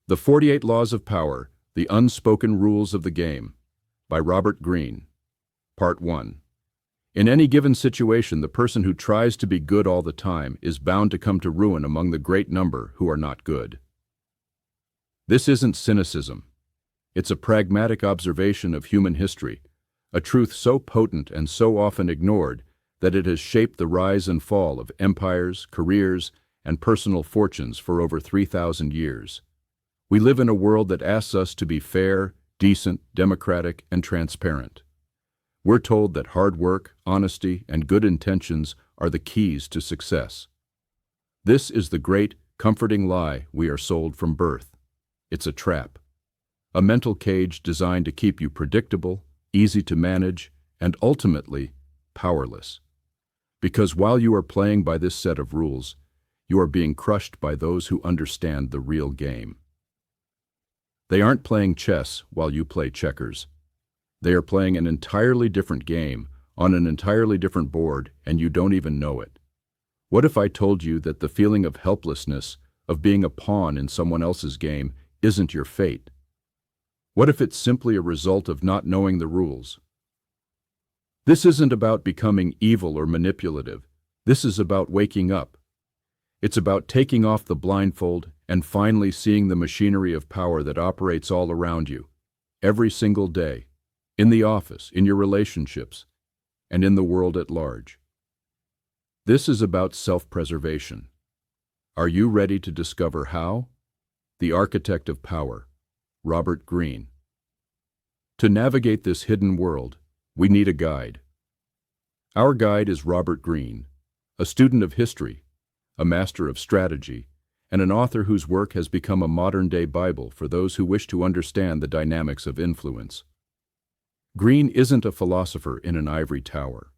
The 48 Laws of Power, The Unspoken Rules of the Game, by Robert Greene. Part 1. In any given situation, the person who tries to be good all the time is bound to come to ruin among the great number who are not good. This isn't cynicism. It's a pragmatic observation of human history, a truth so potent and so often ignored that it has shaped the rise and fall of empires, careers, and personal fortunes for over 3,000 years. We live in a world that asks us to be fair, decent, democratic, and transparent. We're told that hard work, honesty, and good intentions are the keys to success. This is the great, comforting lie we are sold from birth. It's a trap, a mental cage designed to keep you predictable, easy to manage, and ultimately, powerless. Because while you are playing by this set of rules, you are being crushed by those who understand the real game. They aren't playing chess while you play checkers. They are playing an entirely different game on an entirely different board, and you don't even know it. What if I told you that the feeling of helplessness, of being a pawn in someone else's game, isn't your fate? What if it's simply a result of not knowing the rules? This isn't about becoming evil or manipulative. This is about waking up. It's about taking off the blindfold and finally seeing the machinery of power that operates all around you, every single day, in the office, in your relationships, and in the world at large. This is about self-preservation. Are you ready to discover how? The Architect of Power, Robert Greene. To navigate this hidden world, we need a guide. Our guide is Robert Greene, a student of history, a master of strategy, and an author whose work has become a modern-day Bible for those who wish to understand the dynamics of influence. Greene isn't a philosopher in an ivory tower.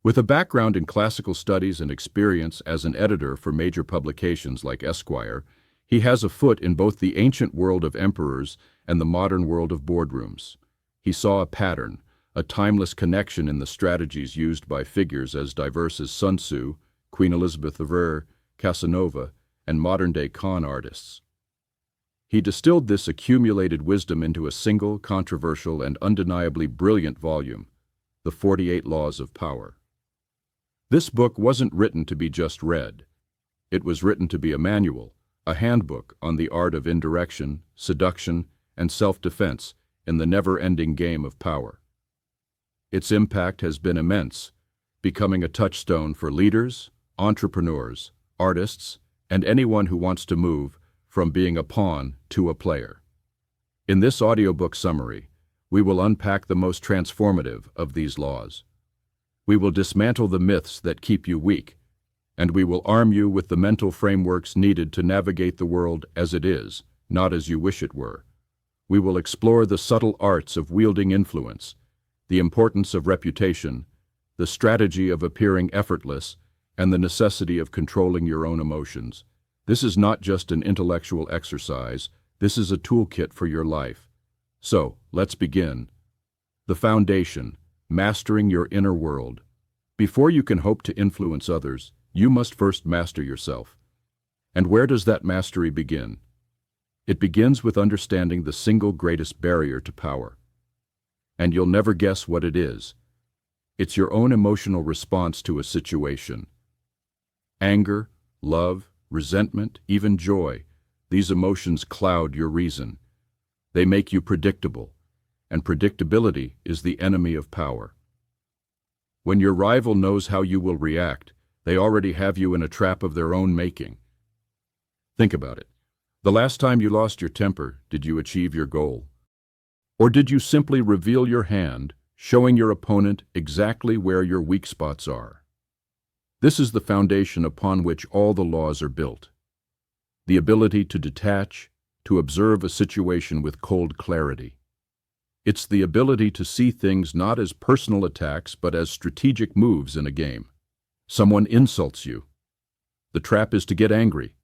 With a background in classical studies and experience as an editor for major publications like Esquire, he has a foot in both the ancient world of emperors and the modern world of boardrooms. He saw a pattern, a timeless connection in the strategies used by figures as diverse as Sun Tzu, Queen Elizabeth I, Casanova, and modern-day con artists. He distilled this accumulated wisdom into a single, controversial, and undeniably brilliant volume, The 48 Laws of Power. This book wasn't written to be just read. It was written to be a manual, a handbook on the art of indirection, seduction, and self-defense in the never-ending game of power. Its impact has been immense, becoming a touchstone for leaders, entrepreneurs, artists, and anyone who wants to move from being a pawn to a player. In this audiobook summary, we will unpack the most transformative of these laws. We will dismantle the myths that keep you weak, and we will arm you with the mental frameworks needed to navigate the world as it is, not as you wish it were. We will explore the subtle arts of wielding influence, the importance of reputation, the strategy of appearing effortless, and the necessity of controlling your own emotions. This is not just an intellectual exercise, this is a toolkit for your life. So, let's begin. The foundation, mastering your inner world. Before you can hope to influence others, you must first master yourself. And where does that mastery begin? It begins with understanding the single greatest barrier to power. And you'll never guess what it is. It's your own emotional response to a situation. Anger, love, resentment, even joy, these emotions cloud your reason. They make you predictable, and predictability is the enemy of power. When your rival knows how you will react, they already have you in a trap of their own making. Think about it. The last time you lost your temper, did you achieve your goal? Or did you simply reveal your hand, showing your opponent exactly where your weak spots are? This is the foundation upon which all the laws are built. The ability to detach, to observe a situation with cold clarity. It's the ability to see things not as personal attacks but as strategic moves in a game. Someone insults you. The trap is to get angry.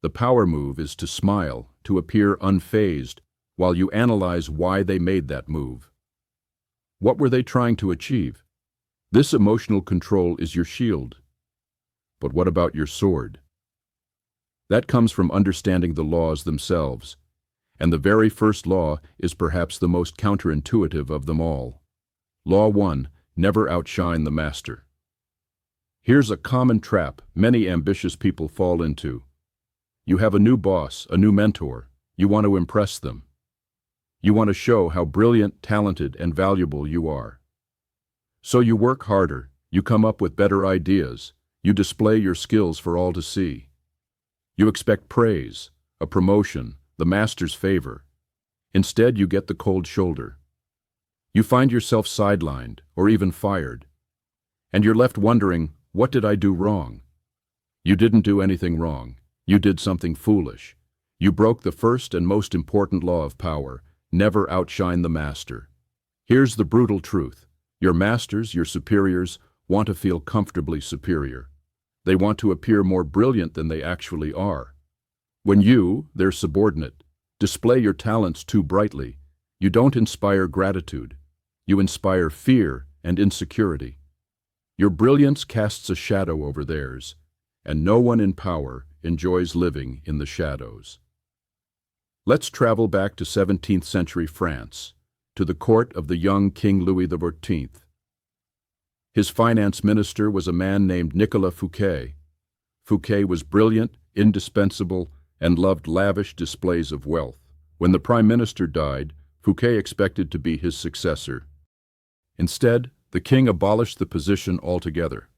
The power move is to smile, to appear unfazed, while you analyze why they made that move. What were they trying to achieve? This emotional control is your shield. But what about your sword? That comes from understanding the laws themselves. And the very first law is perhaps the most counterintuitive of them all. Law 1, never outshine the master. Here's a common trap many ambitious people fall into. You have a new boss, a new mentor. You want to impress them. You want to show how brilliant, talented, and valuable you are. So you work harder, you come up with better ideas, you display your skills for all to see. You expect praise, a promotion, the master's favor. Instead, you get the cold shoulder. You find yourself sidelined or even fired. And you're left wondering, what did I do wrong? You didn't do anything wrong. You did something foolish. You broke the first and most important law of power, never outshine the master. Here's the brutal truth. Your masters, your superiors, want to feel comfortably superior. They want to appear more brilliant than they actually are. When you, their subordinate, display your talents too brightly, you don't inspire gratitude. You inspire fear and insecurity. Your brilliance casts a shadow over theirs, and no one in power enjoys living in the shadows. Let's travel back to 17th century France, to the court of the young King Louis XIV. His finance minister was a man named Nicolas Fouquet. Fouquet was brilliant, indispensable, and loved lavish displays of wealth. When the prime minister died, Fouquet expected to be his successor. Instead, the king abolished the position altogether.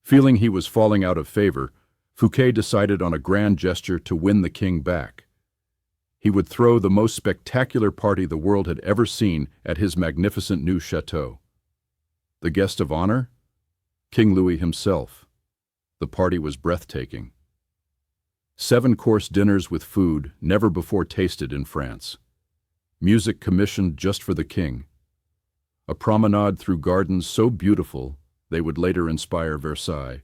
Feeling he was falling out of favor, Fouquet decided on a grand gesture to win the king back. He would throw the most spectacular party the world had ever seen at his magnificent new chateau. The guest of honor? King Louis himself. The party was breathtaking. 7-course dinners with food never before tasted in France. Music commissioned just for the king. A promenade through gardens so beautiful they would later inspire Versailles.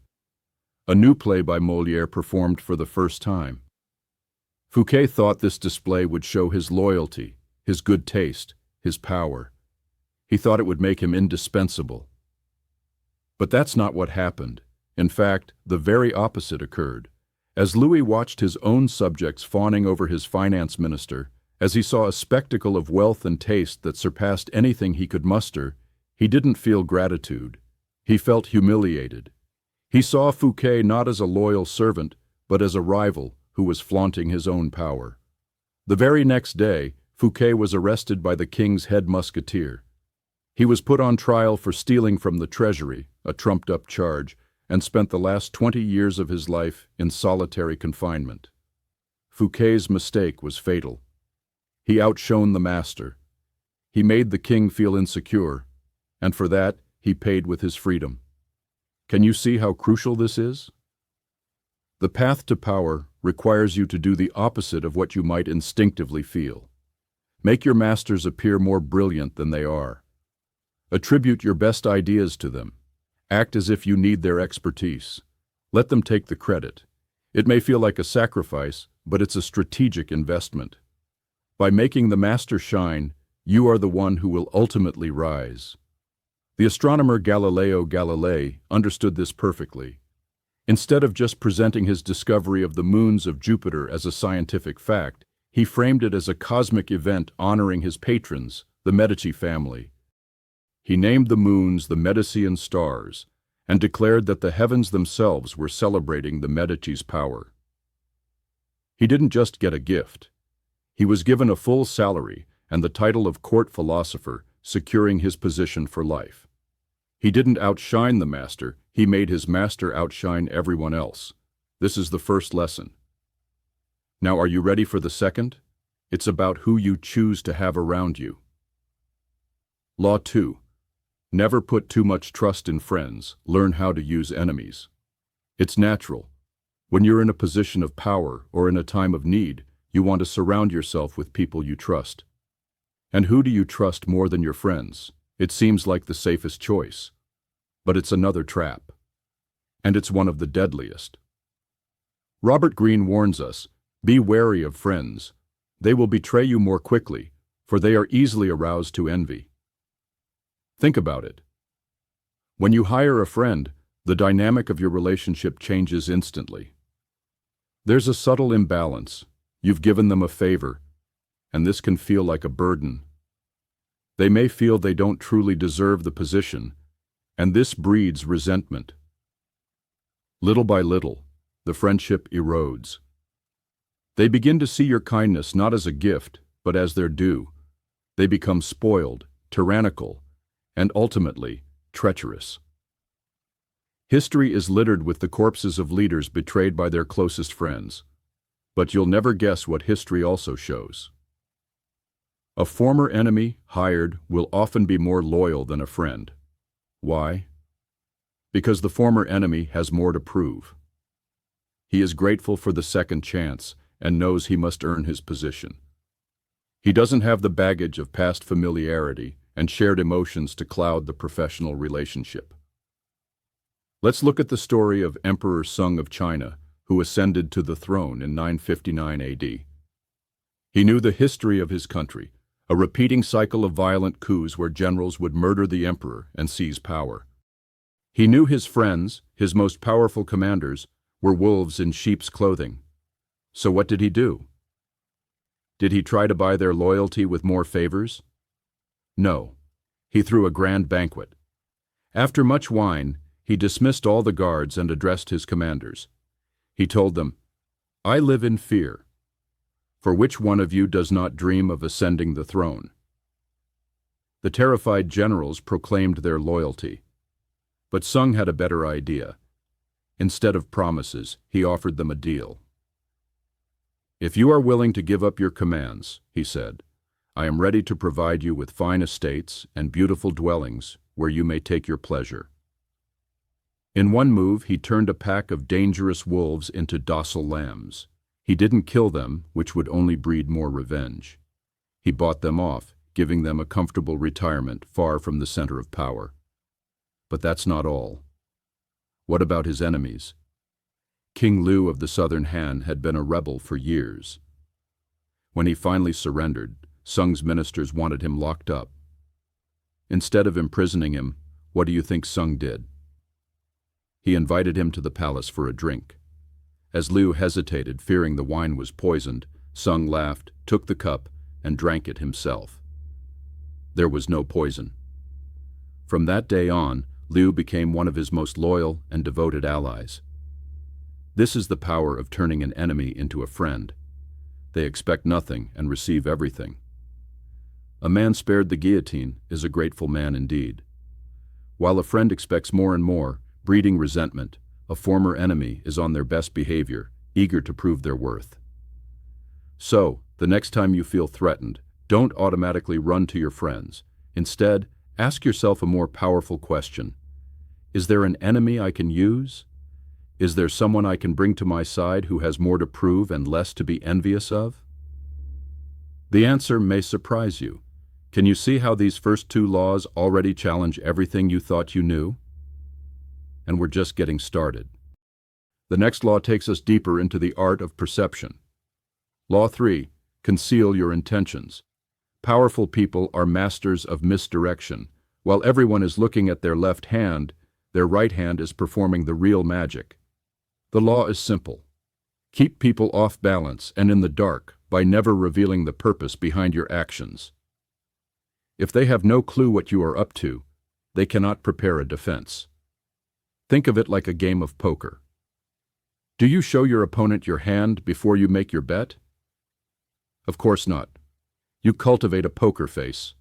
A new play by Molière performed for the first time. Fouquet thought this display would show his loyalty, his good taste, his power. He thought it would make him indispensable. But that's not what happened. In fact, the very opposite occurred. As Louis watched his own subjects fawning over his finance minister, as he saw a spectacle of wealth and taste that surpassed anything he could muster, he didn't feel gratitude. He felt humiliated. He saw Fouquet not as a loyal servant, but as a rival who was flaunting his own power. The very next day, Fouquet was arrested by the king's head musketeer. He was put on trial for stealing from the treasury, a trumped-up charge, and spent the last 20 years of his life in solitary confinement. Fouquet's mistake was fatal. He outshone the master. He made the king feel insecure, and for that he paid with his freedom. Can you see how crucial this is? The path to power requires you to do the opposite of what you might instinctively feel. Make your masters appear more brilliant than they are. Attribute your best ideas to them. Act as if you need their expertise. Let them take the credit. It may feel like a sacrifice, but it's a strategic investment. By making the master shine, you are the one who will ultimately rise. The astronomer Galileo Galilei understood this perfectly. Instead of just presenting his discovery of the moons of Jupiter as a scientific fact, he framed it as a cosmic event honoring his patrons, the Medici family. He named the moons the Medicean stars and declared that the heavens themselves were celebrating the Medici's power. He didn't just get a gift. He was given a full salary and the title of court philosopher, securing his position for life. He didn't outshine the master, he made his master outshine everyone else. This is the first lesson. Now, are you ready for the second? It's about who you choose to have around you. Law 2. Never put too much trust in friends. Learn how to use enemies. It's natural. When you're in a position of power or in a time of need, you want to surround yourself with people you trust. And who do you trust more than your friends? It seems like the safest choice. But it's another trap. And it's one of the deadliest. Robert Greene warns us, be wary of friends. They will betray you more quickly, for they are easily aroused to envy. Think about it. When you hire a friend, the dynamic of your relationship changes instantly. There's a subtle imbalance. You've given them a favor, and this can feel like a burden. They may feel they don't truly deserve the position, and this breeds resentment. Little by little, the friendship erodes. They begin to see your kindness not as a gift, but as their due. They become spoiled, tyrannical, and ultimately, treacherous. History is littered with the corpses of leaders betrayed by their closest friends. But you'll never guess what history also shows. A former enemy, hired, will often be more loyal than a friend. Why? Because the former enemy has more to prove. He is grateful for the second chance and knows he must earn his position. He doesn't have the baggage of past familiarity and shared emotions to cloud the professional relationship. Let's look at the story of Emperor Sung of China, who ascended to the throne in 959 AD. He knew the history of his country, a repeating cycle of violent coups where generals would murder the emperor and seize power. He knew his friends, his most powerful commanders, were wolves in sheep's clothing. So what did he do? Did he try to buy their loyalty with more favors? No. He threw a grand banquet. After much wine, he dismissed all the guards and addressed his commanders. He told them, "I live in fear. For which one of you does not dream of ascending the throne?" The terrified generals proclaimed their loyalty. But Sung had a better idea. Instead of promises, he offered them a deal. "If you are willing to give up your commands," he said, "I am ready to provide you with fine estates and beautiful dwellings where you may take your pleasure." In one move, he turned a pack of dangerous wolves into docile lambs. He didn't kill them, which would only breed more revenge. He bought them off, giving them a comfortable retirement far from the center of power. But that's not all. What about his enemies? King Liu of the Southern Han had been a rebel for years. When he finally surrendered, Sung's ministers wanted him locked up. Instead of imprisoning him, what do you think Sung did? He invited him to the palace for a drink. As Liu hesitated, fearing the wine was poisoned, Sung laughed, took the cup, and drank it himself. There was no poison. From that day on, Liu became one of his most loyal and devoted allies. This is the power of turning an enemy into a friend. They expect nothing and receive everything. A man spared the guillotine is a grateful man indeed. While a friend expects more and more, breeding resentment, a former enemy is on their best behavior, eager to prove their worth. So, the next time you feel threatened, don't automatically run to your friends. Instead, ask yourself a more powerful question. Is there an enemy I can use? Is there someone I can bring to my side who has more to prove and less to be envious of? The answer may surprise you. Can you see how these first two laws already challenge everything you thought you knew? And we're just getting started. The next law takes us deeper into the art of perception. Law 3, conceal your intentions. Powerful people are masters of misdirection. While everyone is looking at their left hand, their right hand is performing the real magic. The law is simple. Keep people off balance and in the dark by never revealing the purpose behind your actions. If they have no clue what you are up to, they cannot prepare a defense. Think of it like a game of poker. Do you show your opponent your hand before you make your bet? Of course not. You cultivate a poker face.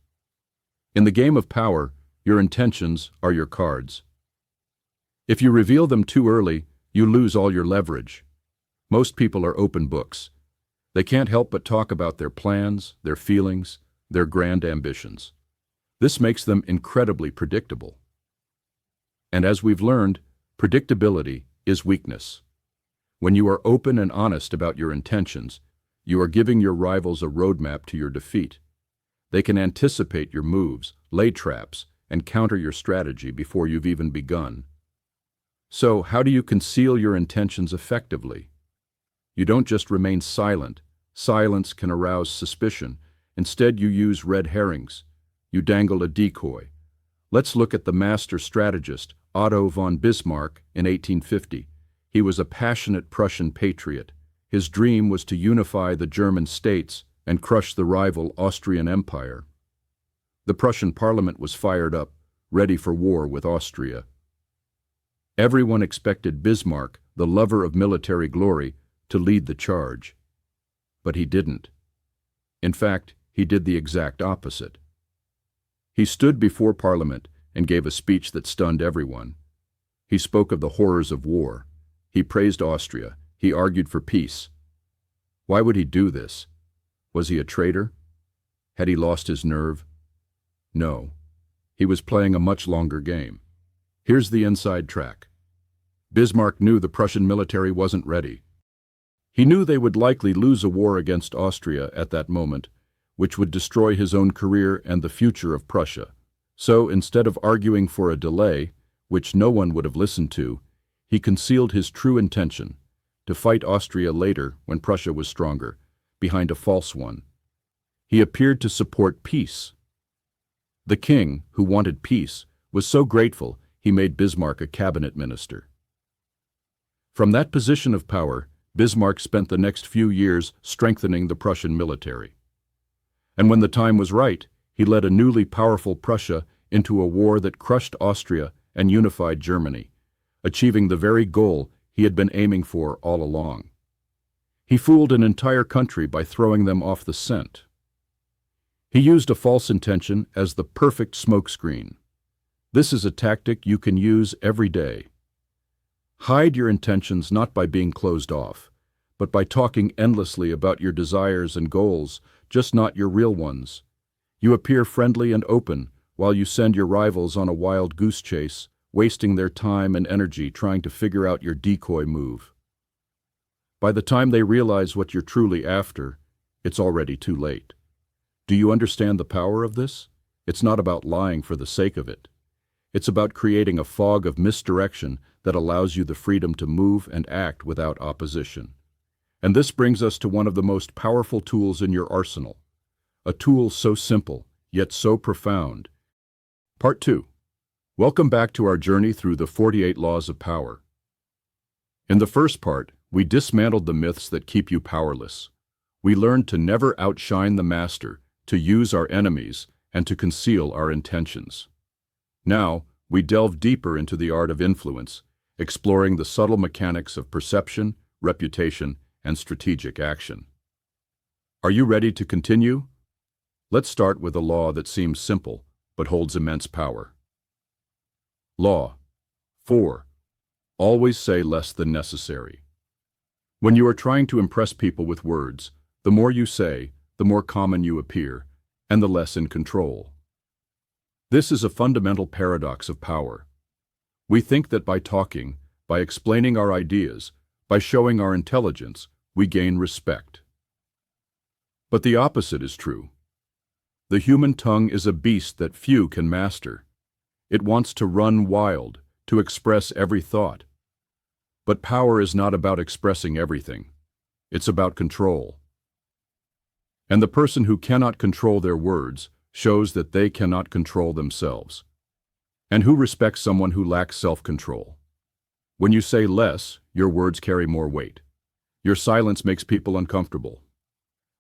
In the game of power, your intentions are your cards. If you reveal them too early, you lose all your leverage. Most people are open books. They can't help but talk about their plans, their feelings, their grand ambitions. This makes them incredibly predictable. And as we've learned, predictability is weakness. When you are open and honest about your intentions, you are giving your rivals a roadmap to your defeat. They can anticipate your moves, lay traps, and counter your strategy before you've even begun. So, how do you conceal your intentions effectively? You don't just remain silent. Silence can arouse suspicion. Instead, you use red herrings. You dangle a decoy. Let's look at the master strategist, Otto von Bismarck, in 1850. He was a passionate Prussian patriot. his dream was to unify the German states and crush the rival Austrian Empire. The Prussian parliament was fired up, ready for war with Austria. Everyone expected Bismarck, the lover of military glory, to lead the charge. But he didn't. In fact, he did the exact opposite. He stood before Parliament and gave a speech that stunned everyone. He spoke of the horrors of war. He praised Austria. He argued for peace. Why would he do this? Was he a traitor? Had he lost his nerve? No. He was playing a much longer game. Here's the inside track. Bismarck knew the Prussian military wasn't ready. He knew they would likely lose a war against Austria at that moment, which would destroy his own career and the future of Prussia. So, instead of arguing for a delay, which no one would have listened to, he concealed his true intention, to fight Austria later when Prussia was stronger, behind a false one. He appeared to support peace. The king, who wanted peace, was so grateful he made Bismarck a cabinet minister. From that position of power, Bismarck spent the next few years strengthening the Prussian military. And when the time was right, he led a newly powerful Prussia into a war that crushed Austria and unified Germany, achieving the very goal he had been aiming for all along. He fooled an entire country by throwing them off the scent. He used a false intention as the perfect smokescreen. This is a tactic you can use every day. Hide your intentions not by being closed off, but by talking endlessly about your desires and goals, just not your real ones. You appear friendly and open while you send your rivals on a wild goose chase, wasting their time and energy trying to figure out your decoy move. By the time they realize what you're truly after, it's already too late. Do you understand the power of this? It's not about lying for the sake of it. It's about creating a fog of misdirection that allows you the freedom to move and act without opposition. And this brings us to one of the most powerful tools in your arsenal. A tool so simple, yet so profound. Part 2. Welcome back to our journey through the 48 Laws of Power. In the first part, we dismantled the myths that keep you powerless. We learned to never outshine the master, to use our enemies, and to conceal our intentions. Now, we delve deeper into the art of influence, exploring the subtle mechanics of perception, reputation, and strategic action. Are you ready to continue? Let's start with a law that seems simple, but holds immense power. Law 4. Always say less than necessary. When you are trying to impress people with words, the more you say, the more common you appear, and the less in control. This is a fundamental paradox of power. We think that by talking, by explaining our ideas, by showing our intelligence, we gain respect. But the opposite is true. The human tongue is a beast that few can master. It wants to run wild, to express every thought. But power is not about expressing everything. It's about control. And the person who cannot control their words shows that they cannot control themselves. And who respects someone who lacks self-control? When you say less, your words carry more weight. Your silence makes people uncomfortable.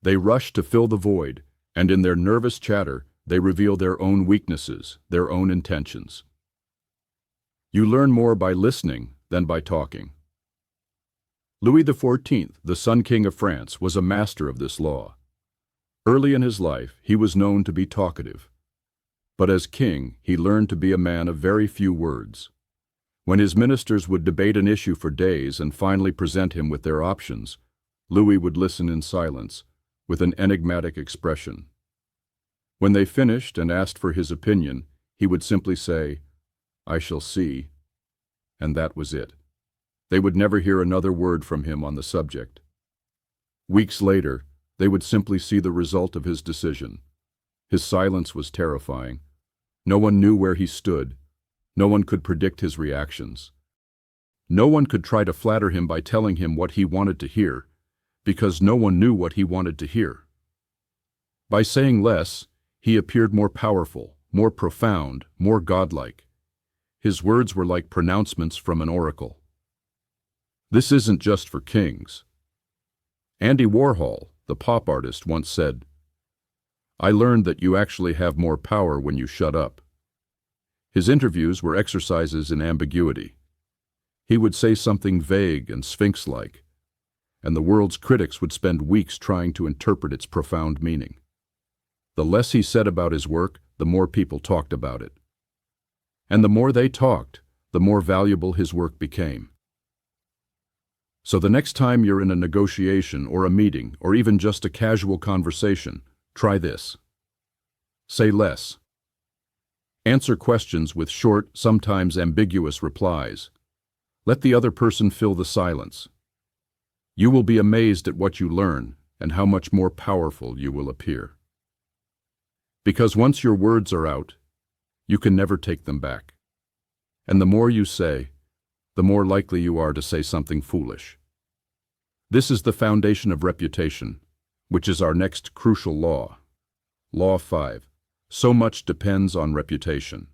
They rush to fill the void, and in their nervous chatter, they reveal their own weaknesses, their own intentions. You learn more by listening than by talking. Louis XIV, the Sun King of France, was a master of this law. Early in his life, he was known to be talkative. But as king, he learned to be a man of very few words. When his ministers would debate an issue for days and finally present him with their options, Louis would listen in silence, with an enigmatic expression. When they finished and asked for his opinion, he would simply say, "I shall see," and that was it. They would never hear another word from him on the subject. Weeks later, they would simply see the result of his decision. His silence was terrifying. No one knew where he stood. No one could predict his reactions. No one could try to flatter him by telling him what he wanted to hear, because no one knew what he wanted to hear. By saying less, he appeared more powerful, more profound, more godlike. His words were like pronouncements from an oracle. This isn't just for kings. Andy Warhol, the pop artist, once said, "I learned that you actually have more power when you shut up." His interviews were exercises in ambiguity. He would say something vague and sphinx-like, and the world's critics would spend weeks trying to interpret its profound meaning. The less he said about his work, the more people talked about it. And the more they talked, the more valuable his work became. So the next time you're in a negotiation or a meeting or even just a casual conversation, try this. Say less. Answer questions with short, sometimes ambiguous replies. Let the other person fill the silence. You will be amazed at what you learn and how much more powerful you will appear. Because once your words are out, you can never take them back. And the more you say, the more likely you are to say something foolish. This is the foundation of reputation, which is our next crucial law. Law 5. So much depends on reputation.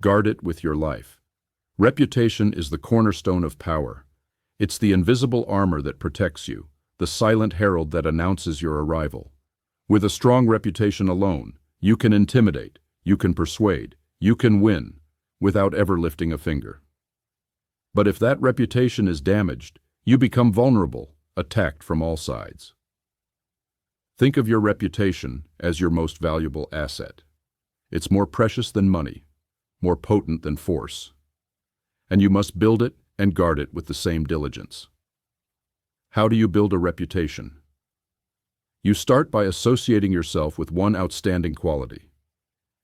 Guard it with your life. Reputation is the cornerstone of power. It's the invisible armor that protects you, the silent herald that announces your arrival. With a strong reputation alone, you can intimidate, you can persuade, you can win, without ever lifting a finger. But if that reputation is damaged, you become vulnerable, attacked from all sides. Think of your reputation as your most valuable asset. It's more precious than money, more potent than force. And you must build it and guard it with the same diligence. How do you build a reputation? You start by associating yourself with one outstanding quality.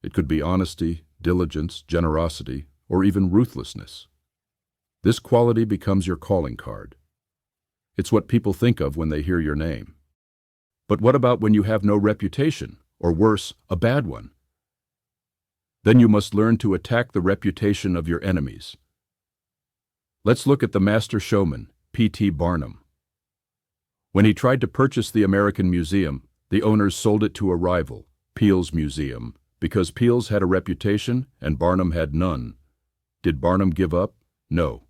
It could be honesty, diligence, generosity, or even ruthlessness. This quality becomes your calling card. It's what people think of when they hear your name. But what about when you have no reputation, or worse, a bad one? Then you must learn to attack the reputation of your enemies. Let's look at the master showman, P.T. Barnum. When he tried to purchase the American Museum, the owners sold it to a rival, Peale's Museum, because Peale's had a reputation and Barnum had none. Did Barnum give up? No.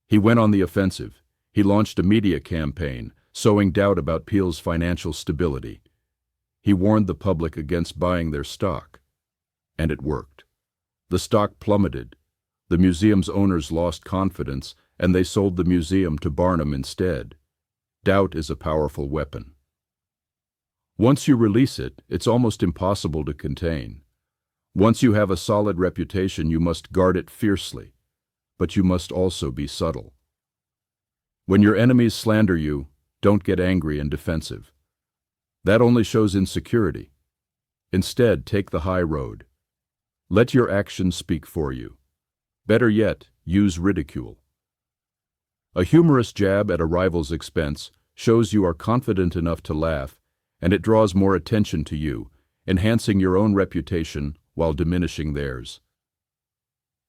He went on the offensive. He launched a media campaign, sowing doubt about Peale's financial stability. He warned the public against buying their stock. And it worked. The stock plummeted. The museum's owners lost confidence, and they sold the museum to Barnum instead. Doubt is a powerful weapon. Once you release it, it's almost impossible to contain. Once you have a solid reputation, you must guard it fiercely, but you must also be subtle. When your enemies slander you, don't get angry and defensive. That only shows insecurity. Instead, take the high road. Let your actions speak for you. Better yet, use ridicule. A humorous jab at a rival's expense shows you are confident enough to laugh, and it draws more attention to you, enhancing your own reputation while diminishing theirs.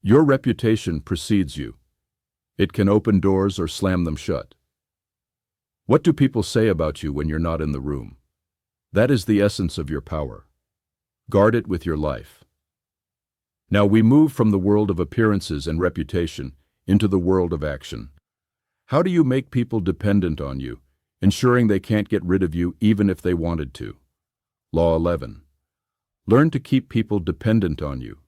Your reputation precedes you. It can open doors or slam them shut. What do people say about you when you're not in the room? That is the essence of your power. Guard it with your life. Now we move from the world of appearances and reputation into the world of action. How do you make people dependent on you, ensuring they can't get rid of you even if they wanted to? Law 11. Learn to keep people dependent on you.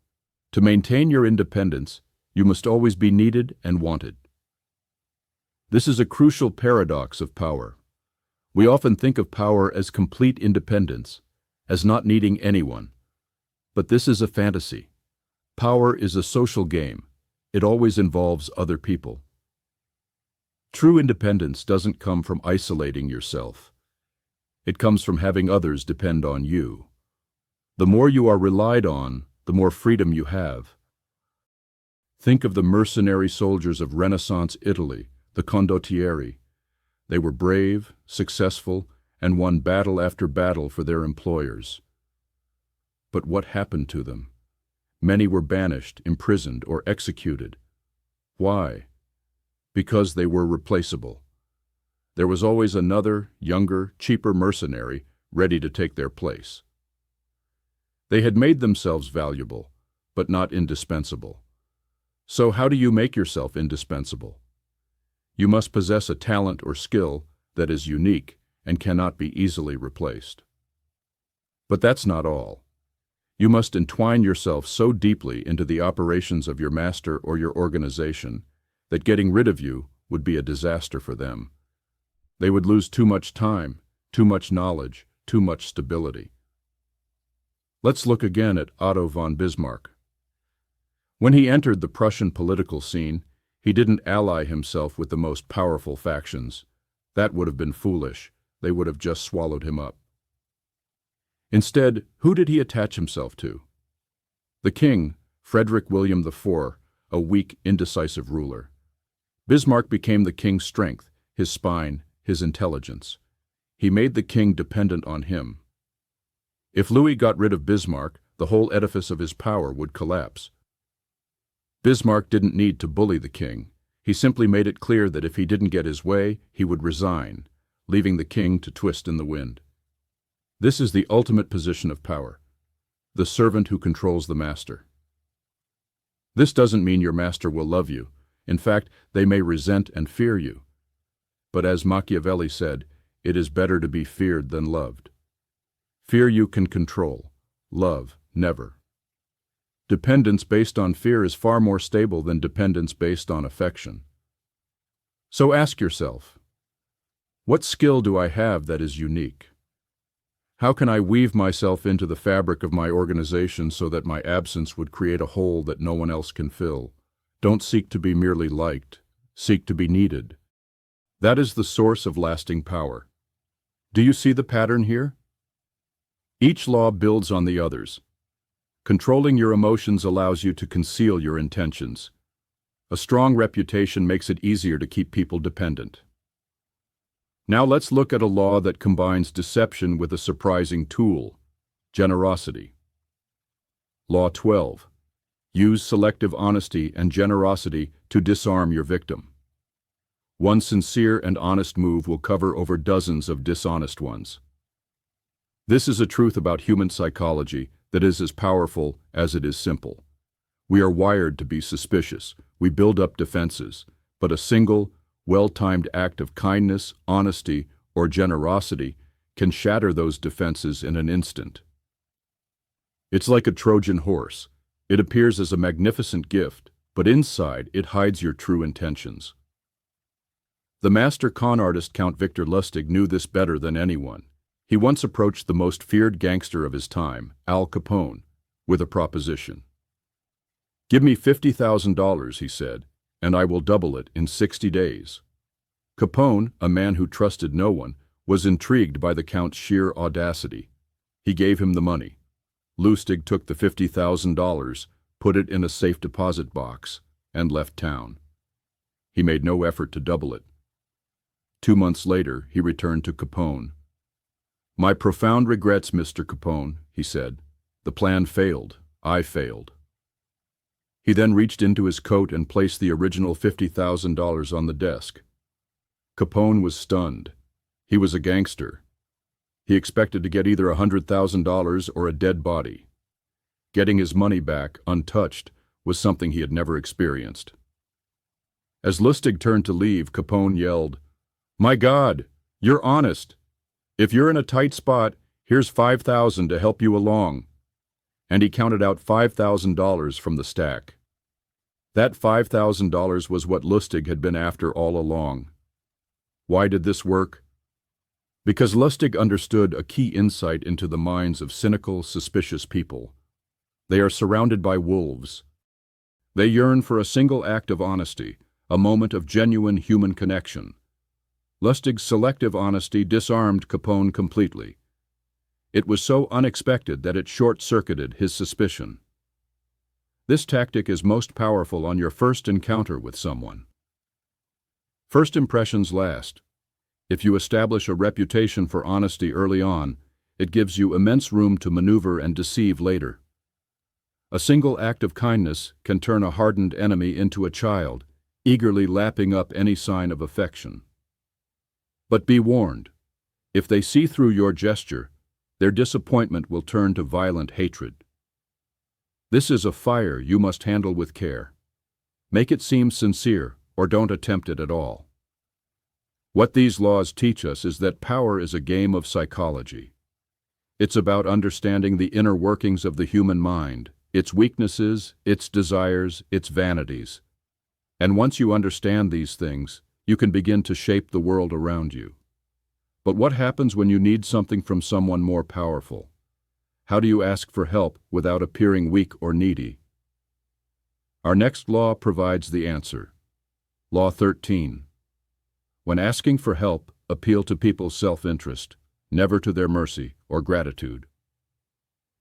To maintain your independence, you must always be needed and wanted. This is a crucial paradox of power. We often think of power as complete independence, as not needing anyone. But this is a fantasy. Power is a social game. It always involves other people. True independence doesn't come from isolating yourself. It comes from having others depend on you. The more you are relied on, the more freedom you have. Think of the mercenary soldiers of Renaissance Italy, the condottieri. They were brave, successful, and won battle after battle for their employers. But what happened to them? Many were banished, imprisoned, or executed. Why? Because they were replaceable. There was always another, younger, cheaper mercenary ready to take their place. They had made themselves valuable, but not indispensable. So how do you make yourself indispensable? You must possess a talent or skill, that is unique and cannot be easily replaced. But that's not all. You must entwine yourself so deeply into the operations of your master or your organization that getting rid of you would be a disaster for them. They would lose too much time, too much knowledge, too much stability. Let's look again at Otto von Bismarck. When he entered the Prussian political scene, he didn't ally himself with the most powerful factions. That would have been foolish. They would have just swallowed him up. Instead, who did he attach himself to? The king, Frederick William IV, a weak, indecisive ruler. Bismarck became the king's strength, his spine, his intelligence. He made the king dependent on him. If Louis got rid of Bismarck, the whole edifice of his power would collapse. Bismarck didn't need to bully the king. He simply made it clear that if he didn't get his way, he would resign, leaving the king to twist in the wind. This is the ultimate position of power, the servant who controls the master. This doesn't mean your master will love you. In fact, they may resent and fear you. But as Machiavelli said, it is better to be feared than loved. Fear you can control, love never. Dependence based on fear is far more stable than dependence based on affection. So ask yourself, what skill do I have that is unique? How can I weave myself into the fabric of my organization so that my absence would create a hole that no one else can fill? Don't seek to be merely liked, seek to be needed. That is the source of lasting power. Do you see the pattern here? Each law builds on the others. Controlling your emotions allows you to conceal your intentions. A strong reputation makes it easier to keep people dependent. Now let's look at a law that combines deception with a surprising tool, generosity. Law 12. Use selective honesty and generosity to disarm your victim. One sincere and honest move will cover over dozens of dishonest ones. This is a truth about human psychology that is as powerful as it is simple. We are wired to be suspicious. We build up defenses, but a single, well-timed act of kindness, honesty, or generosity can shatter those defenses in an instant. It's like a Trojan horse. It appears as a magnificent gift, but inside it hides your true intentions. The master con artist Count Victor Lustig knew this better than anyone. He once approached the most feared gangster of his time, Al Capone, with a proposition. "Give me $50,000, he said, and I will double it in 60 days. Capone, a man who trusted no one, was intrigued by the Count's sheer audacity. He gave him the money. Lustig took the $50,000, put it in a safe deposit box, and left town. He made no effort to double it. 2 months later, he returned to Capone. "My profound regrets, Mr. Capone," he said. "The plan failed. I failed." He then reached into his coat and placed the original $50,000 on the desk. Capone was stunned. He was a gangster. He expected to get either $100,000 or a dead body. Getting his money back, untouched, was something he had never experienced. As Lustig turned to leave, Capone yelled, "My God, you're honest. If you're in a tight spot, here's $5,000 to help you along." And he counted out $5,000 from the stack. That $5,000 was what Lustig had been after all along. Why did this work? Because Lustig understood a key insight into the minds of cynical, suspicious people. They are surrounded by wolves. They yearn for a single act of honesty, a moment of genuine human connection. Lustig's selective honesty disarmed Capone completely. It was so unexpected that it short-circuited his suspicion. This tactic is most powerful on your first encounter with someone. First impressions last. If you establish a reputation for honesty early on, it gives you immense room to maneuver and deceive later. A single act of kindness can turn a hardened enemy into a child, eagerly lapping up any sign of affection. But be warned, if they see through your gesture, their disappointment will turn to violent hatred. This is a fire you must handle with care. Make it seem sincere, or don't attempt it at all. What these laws teach us is that power is a game of psychology. It's about understanding the inner workings of the human mind, its weaknesses, its desires, its vanities. And once you understand these things, you can begin to shape the world around you. But what happens when you need something from someone more powerful? How do you ask for help without appearing weak or needy? Our next law provides the answer. Law 13. When asking for help, appeal to people's self-interest, never to their mercy or gratitude.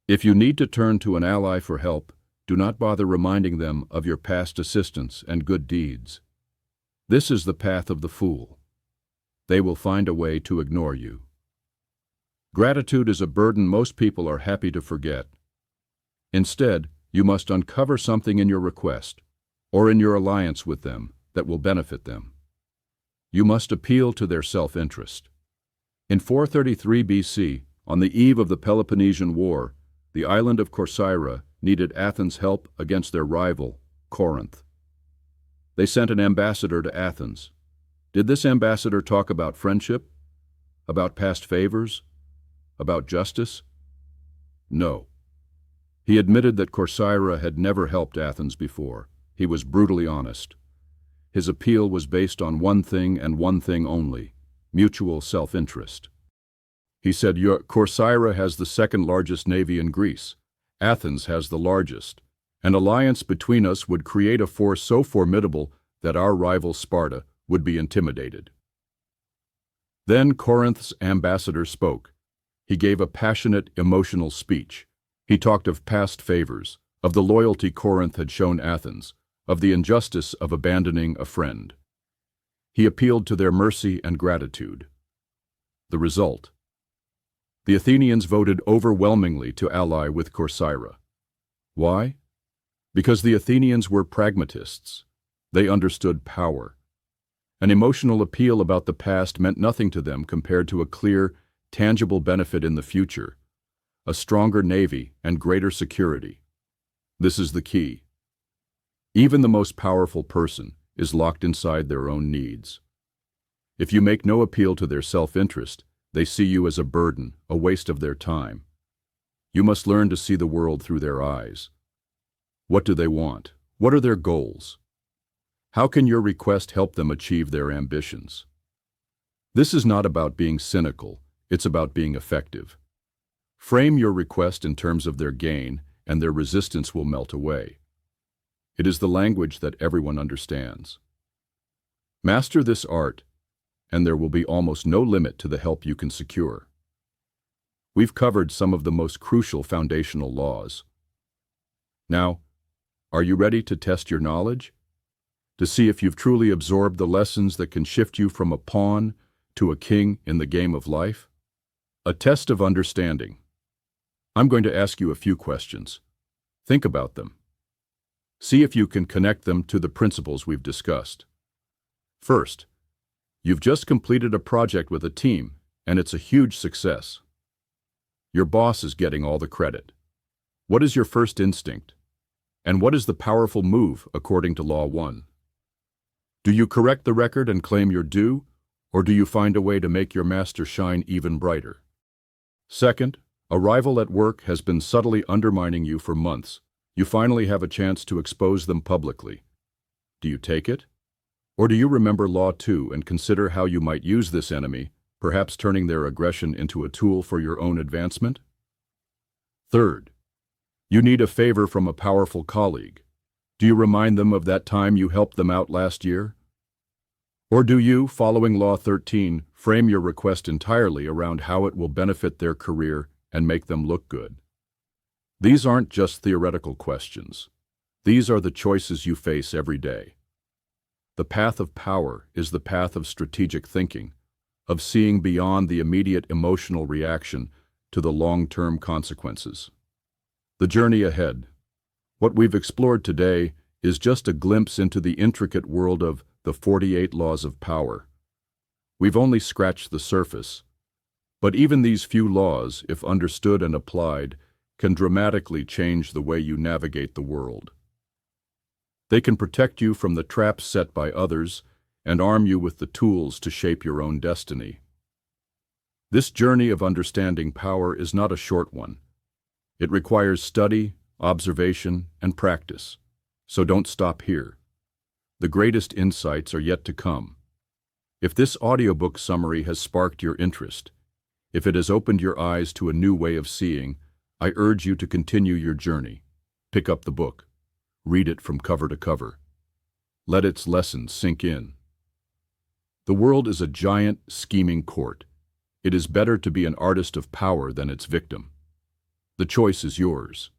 If you need to turn to an ally for help, do not bother reminding them of your past assistance and good deeds. This is the path of the fool. They will find a way to ignore you. Gratitude is a burden most people are happy to forget. Instead, you must uncover something in your request, or in your alliance with them, that will benefit them. You must appeal to their self-interest. In 433 BC, on the eve of the Peloponnesian War, the island of Corcyra needed Athens' help against their rival, Corinth. They sent an ambassador to Athens. Did this ambassador talk about friendship? About past favors? About justice? No. He admitted that Corcyra had never helped Athens before. He was brutally honest. His appeal was based on one thing and one thing only: mutual self-interest. He said, Corcyra has the second largest navy in Greece. Athens has the largest. An alliance between us would create a force so formidable that our rival Sparta would be intimidated. Then Corinth's ambassador spoke. He gave a passionate, emotional speech. He talked of past favors, of the loyalty Corinth had shown Athens, of the injustice of abandoning a friend. He appealed to their mercy and gratitude. The result: the Athenians voted overwhelmingly to ally with Corcyra. Why? Because the Athenians were pragmatists. They understood power. An emotional appeal about the past meant nothing to them compared to a clear, tangible benefit in the future: a stronger navy and greater security. This is the key. Even the most powerful person is locked inside their own needs. If you make no appeal to their self-interest, they see you as a burden, a waste of their time. You must learn to see the world through their eyes. What do they want? What are their goals? How can your request help them achieve their ambitions? This is not about being cynical, it's about being effective. Frame your request in terms of their gain, and their resistance will melt away. It is the language that everyone understands. Master this art, and there will be almost no limit to the help you can secure. We've covered some of the most crucial foundational laws. Now, are you ready to test your knowledge? To see if you've truly absorbed the lessons that can shift you from a pawn to a king in the game of life? A test of understanding. I'm going to ask you a few questions. Think about them. See if you can connect them to the principles we've discussed. First, you've just completed a project with a team, and it's a huge success. Your boss is getting all the credit. What is your first instinct? And what is the powerful move according to Law 1? Do you correct the record and claim your due, or do you find a way to make your master shine even brighter? Second, a rival at work has been subtly undermining you for months. You finally have a chance to expose them publicly. Do you take it? Or do you remember Law 2 and consider how you might use this enemy, perhaps turning their aggression into a tool for your own advancement? Third, you need a favor from a powerful colleague. Do you remind them of that time you helped them out last year? Or do you, following Law 13, frame your request entirely around how it will benefit their career and make them look good? These aren't just theoretical questions. These are the choices you face every day. The path of power is the path of strategic thinking, of seeing beyond the immediate emotional reaction to the long-term consequences. The journey ahead. What we've explored today is just a glimpse into the intricate world of the 48 laws of power. We've only scratched the surface, but even these few laws, if understood and applied, can dramatically change the way you navigate the world. They can protect you from the traps set by others and arm you with the tools to shape your own destiny. This journey of understanding power is not a short one. It requires study, observation, and practice. So don't stop here. The greatest insights are yet to come. If this audiobook summary has sparked your interest, if it has opened your eyes to a new way of seeing, I urge you to continue your journey. Pick up the book. Read it from cover to cover. Let its lessons sink in. The world is a giant, scheming court. It is better to be an artist of power than its victim. The choice is yours.